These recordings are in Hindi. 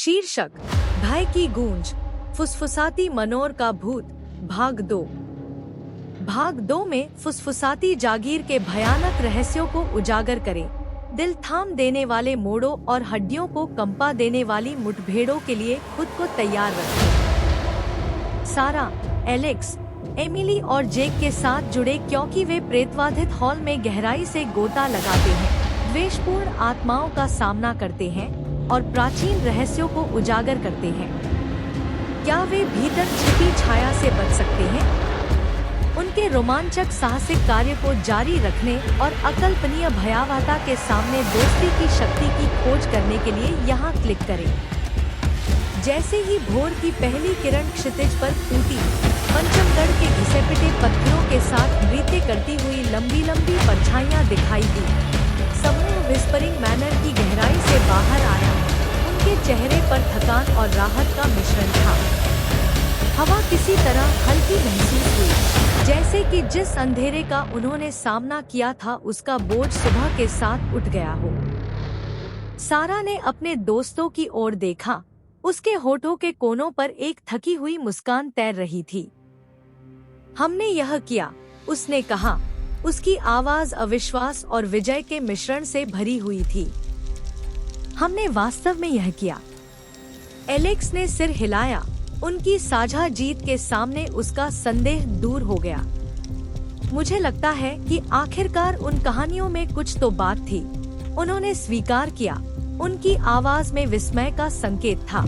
शीर्षक भय की गूंज, फुसफुसाती मनोर का भूत, भाग 2। भाग 2 में फुसफुसाती जागीर के भयानक रहस्यों को उजागर करें, दिल थाम देने वाले मोड़ों और हड्डियों को कंपा देने वाली मुठभेड़ों के लिए खुद को तैयार रखें। सारा, एलेक्स, एमिली और जेक के साथ जुड़े क्योंकि वे प्रेतवाधित हॉल में गहराई से गोता लगाते हैं, द्वेषपूर्ण आत्माओं का सामना करते हैं और प्राचीन रहस्यों को उजागर करते हैं। क्या वे भीतर छिपी छाया से बच सकते हैं? उनके रोमांचक साहसिक कार्य को जारी रखने और अकल्पनीय भयावहता के सामने दोस्ती की शक्ति की खोज करने के लिए यहाँ क्लिक करें। जैसे ही भोर की पहली किरण क्षितिज पर फूटी, पंचमगढ़ के घिसे-पिटे पत्थरों के साथ नृत्य करती हुई लंबी लंबी परछाइयाँ दिखाई दी। समूह विस्परिंग मैनर की गहराई से बाहर आया। उनके चेहरे पर थकान और राहत का मिश्रण था। हवा किसी तरह हल्की महसूस हुई, जैसे कि जिस अंधेरे का उन्होंने सामना किया था उसका बोझ सुबह के साथ उठ गया हो। सारा ने अपने दोस्तों की ओर देखा। उसके होठों के कोनों पर एक थकी हुई मुस्कान तैर रही थी। हमने यह किया, उसने कहा। उसकी आवाज अविश्वास और विजय के मिश्रण से भरी हुई थी। हमने वास्तव में यह किया। एलेक्स ने सिर हिलाया। उनकी साझा जीत के सामने उसका संदेह दूर हो गया। मुझे लगता है कि आखिरकार उन कहानियों में कुछ तो बात थी, उन्होंने स्वीकार किया। उनकी आवाज में विस्मय का संकेत था।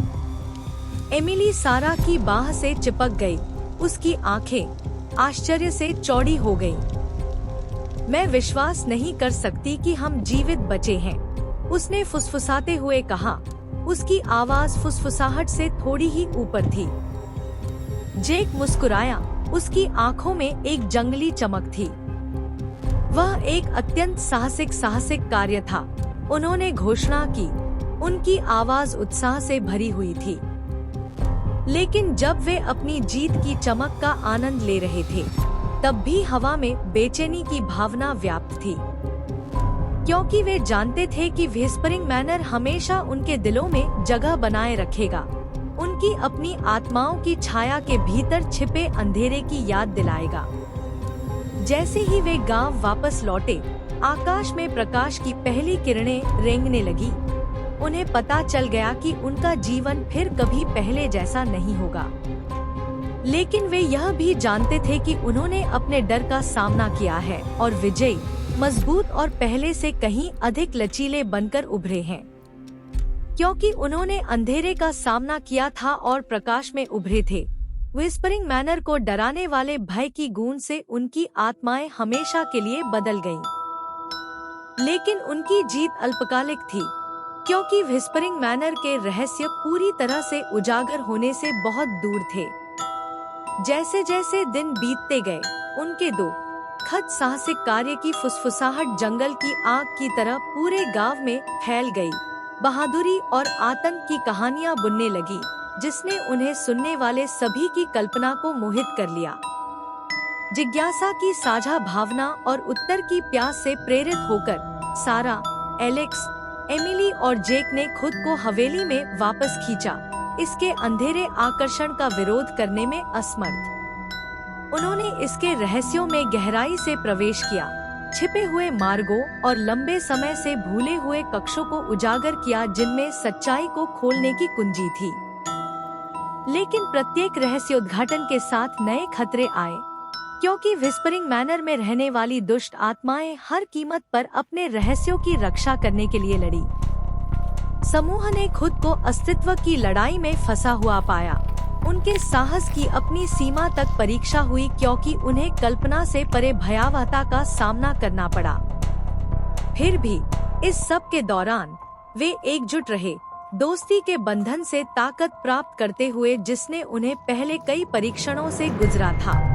एमिली सारा की बाह से चिपक गई। उसकी आंखें आश्चर्य से चौड़ी हो गईं। मैं विश्वास नहीं कर सकती कि हम जीवित बचे हैं, उसने फुसफुसाते हुए कहा। उसकी आवाज फुसफुसाहट से थोड़ी ही ऊपर थी। जेक मुस्कुराया। उसकी आंखों में एक जंगली चमक थी। वह एक अत्यंत साहसिक कार्य था, उन्होंने घोषणा की। उनकी आवाज उत्साह से भरी हुई थी। लेकिन जब वे अपनी जीत की चमक का आनंद ले रहे थे, तब भी हवा में बेचैनी की भावना व्याप्त थी, क्योंकि वे जानते थे कि व्हिस्परिंग मैनर हमेशा उनके दिलों में जगह बनाए रखेगा, उनकी अपनी आत्माओं की छाया के भीतर छिपे अंधेरे की याद दिलाएगा। जैसे ही वे गांव वापस लौटे, आकाश में प्रकाश की पहली किरणें रेंगने लगी। उन्हें पता चल गया कि उनका जीवन फिर कभी पहले जैसा नहीं होगा। लेकिन वे यह भी जानते थे कि उन्होंने अपने डर का सामना किया है और विजयी, मजबूत और पहले से कहीं अधिक लचीले बनकर उभरे हैं, क्योंकि उन्होंने अंधेरे का सामना किया था और प्रकाश में उभरे थे। व्हिस्परिंग मैनर को डराने वाले भय की गूंज से उनकी आत्माएं हमेशा के लिए बदल गईं। लेकिन उनकी जीत अल्पकालिक थी, क्योंकि व्हिस्परिंग मैनर के रहस्य पूरी तरह से उजागर होने से बहुत दूर थे। जैसे जैसे दिन बीतते गए, उनके दो खत साहसिक कार्य की फुसफुसाहट जंगल की आग की तरह पूरे गांव में फैल गई। बहादुरी और आतंक की कहानियां बुनने लगी, जिसने उन्हें सुनने वाले सभी की कल्पना को मोहित कर लिया। जिज्ञासा की साझा भावना और उत्तर की प्यास से प्रेरित होकर सारा, एलेक्स, एमिली और जेक ने खुद को हवेली में वापस खींचा, इसके अंधेरे आकर्षण का विरोध करने में असमर्थ। उन्होंने इसके रहस्यों में गहराई से प्रवेश किया, छिपे हुए मार्गों और लंबे समय से भूले हुए कक्षों को उजागर किया जिनमें सच्चाई को खोलने की कुंजी थी। लेकिन प्रत्येक रहस्योद्घाटन के साथ नए खतरे आए, क्योंकि व्हिस्परिंग मैनर में रहने वाली दुष्ट आत्माएं हर कीमत पर अपने रहस्यों की रक्षा करने के लिए लड़ी। समूह ने खुद को अस्तित्व की लड़ाई में फंसा हुआ पाया। उनके साहस की अपनी सीमा तक परीक्षा हुई, क्योंकि उन्हें कल्पना से परे भयावहता का सामना करना पड़ा। फिर भी इस सब के दौरान वे एकजुट रहे, दोस्ती के बंधन से ताकत प्राप्त करते हुए, जिसने उन्हें पहले कई परीक्षणों से गुजरा था।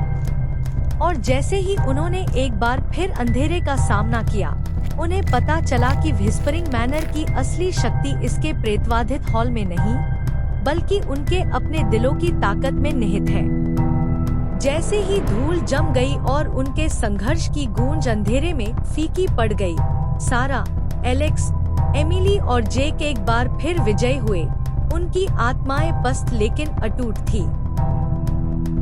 और जैसे ही उन्होंने एक बार फिर अंधेरे का सामना किया, उन्हें पता चला कि व्हिस्परिंग मैनर की असली शक्ति इसके प्रेतवाधित हॉल में नहीं, बल्कि उनके अपने दिलों की ताकत में निहित है। जैसे ही धूल जम गई और उनके संघर्ष की गूंज अंधेरे में फीकी पड़ गई, सारा, एलेक्स, एमिली और जेक एक बार फिर विजयी हुए। उनकी आत्माएं पस्त लेकिन अटूट थी,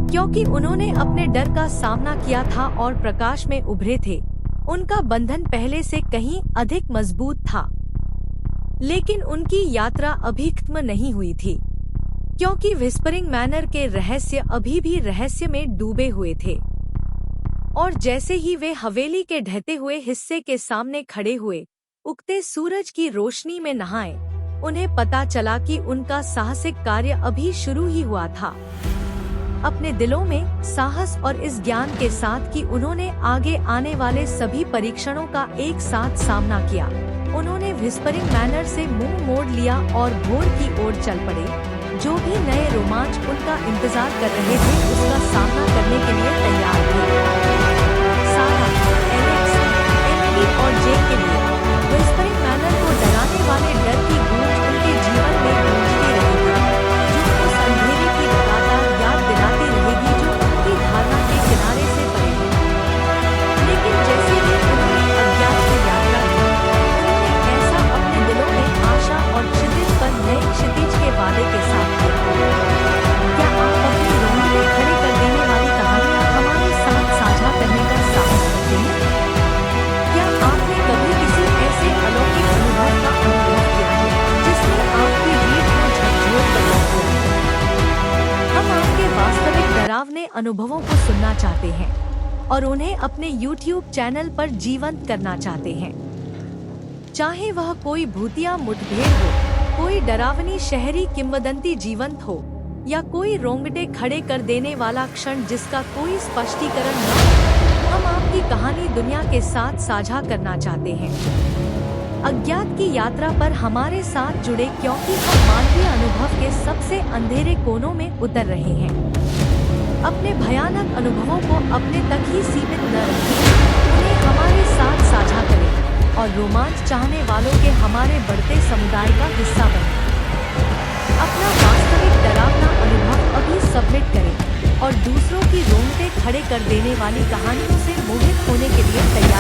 क्योंकि उन्होंने अपने डर का सामना किया था और प्रकाश में उभरे थे। उनका बंधन पहले से कहीं अधिक मजबूत था। लेकिन उनकी यात्रा अभी खत्म नहीं हुई थी, क्योंकि व्हिस्परिंग मैनर के रहस्य अभी भी रहस्य में डूबे हुए थे। और जैसे ही वे हवेली के ढहते हुए हिस्से के सामने खड़े हुए, उगते सूरज की रोशनी में नहाए, उन्हें पता चला कि उनका साहसिक कार्य अभी शुरू ही हुआ था। अपने दिलों में साहस और इस ज्ञान के साथ कि उन्होंने आगे आने वाले सभी परीक्षणों का एक साथ सामना किया, उन्होंने व्हिस्परिंग मैनर से मुंह मोड़ लिया और भोर की ओर चल पड़े। जो भी नए रोमांच उनका इंतजार कर रहे थे उसका सामना करने के लिए तैयार थे। सारा, एलेक्स, एमिली और जे के लिए व्हिस्परिंग मैनर को डराने वाले डर की गूंज उनके जीवन में गूंजती रहेगी, जो उस अंधेरे की लगातार याद दिलाती रहेगी जो उनकी धारणा के किनारे से परे है। लेकिन जैसे ही उन्होंने अज्ञात की यात्रा की, उन्होंने ऐसा अपने दिलों में आशा और क्षितिज पर नए क्षितिज के वादे के साथ किया। क्या आप अपनी रोंगटे खड़े कर देने वाली कहानियां हमारे साथ साझा करने का साहस रखते हैं? क्या आपने कभी किसी ऐसे अलौकिक अनुभव का अनुभव किया है जिसने आपकी रीढ़ को झकझोर कर रख दिया? हम आपके वास्तविक डरावने अनुभवों को सुनना चाहते हैं और उन्हें अपने YouTube चैनल पर जीवंत करना चाहते हैं। चाहे वह कोई भूतिया मुठभेड़ हो, कोई डरावनी शहरी किंवदंती जीवंत हो, या कोई रोंगटे खड़े कर देने वाला क्षण जिसका कोई स्पष्टीकरण न हो, हम आपकी कहानी दुनिया के साथ साझा करना चाहते हैं। अज्ञात की यात्रा पर हमारे साथ जुड़े, क्योंकि हम मानवीय अनुभव के सबसे अंधेरे कोनों में उतर रहे हैं। अपने भयानक अनुभवों को अपने तक ही सीमित न रखें, उन्हें हमारे साथ साझा करें और रोमांच चाहने वालों के हमारे बढ़ते समुदाय का हिस्सा बनें। अपना वास्तविक डरावना अनुभव अभी सबमिट करें और दूसरों की रोंगटे खड़े कर देने वाली कहानियों से मोहित होने के लिए तैयार